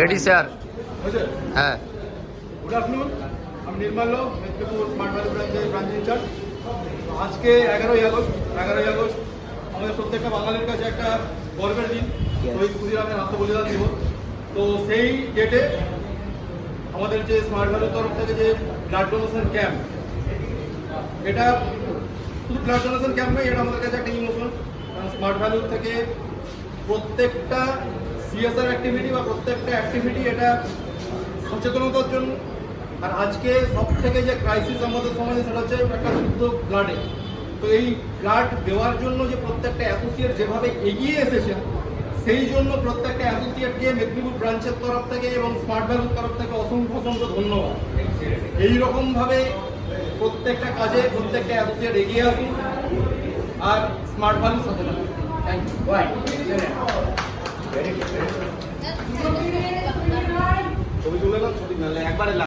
Ready sir. হ্যাঁ, good afternoon, আমি Nirmalya, Medinipur smart valley branch incharge. আজকে 11ই আগস্ট আমাদের প্রত্যেকটা বাঙালির কাছে একটা গর্বের দিন, শহীদ ক্ষুদিরামের আত্মবলিদান দিবস। তো সেই ডেটে আমাদের যে স্মার্ট ভ্যালির তরফ থেকে যে ব্লাড ডোনেশন ক্যাম্প, এটা শুধু ব্লাড ডোনেশন ক্যাম্প নয়, এটা আমাদের কাছে একটা ইমোশন। কারণ স্মার্ট ভ্যালুর থেকে প্রত্যেকটা সিএসআর অ্যাক্টিভিটি বা প্রত্যেকটা অ্যাক্টিভিটি এটা সচেতনতার জন্য। আর আজকে সব থেকে যে ক্রাইসিস আমাদের সমাজে, সেটা হচ্ছে একটা শুদ্ধ ব্লাডে। তো এই ব্লাড দেওয়ার জন্য যে প্রত্যেকটা অ্যাসোসিয়েট যেভাবে এগিয়ে এসেছেন, সেই জন্য প্রত্যেকটা অ্যাসোসিয়েটকে মেদিনীপুর ব্রাঞ্চের তরফ থেকে এবং স্মার্ট ভ্যালুর তরফ থেকে অসংখ্য ধন্যবাদ। এইরকমভাবে প্রত্যেকটা কাজে প্রত্যেকটা অ্যাসোসিয়েট এগিয়ে আসুন আর স্মার্ট ভ্যালুর সাথে থাকুন। Thank you. ছবি তুলে না, ছবি একবারে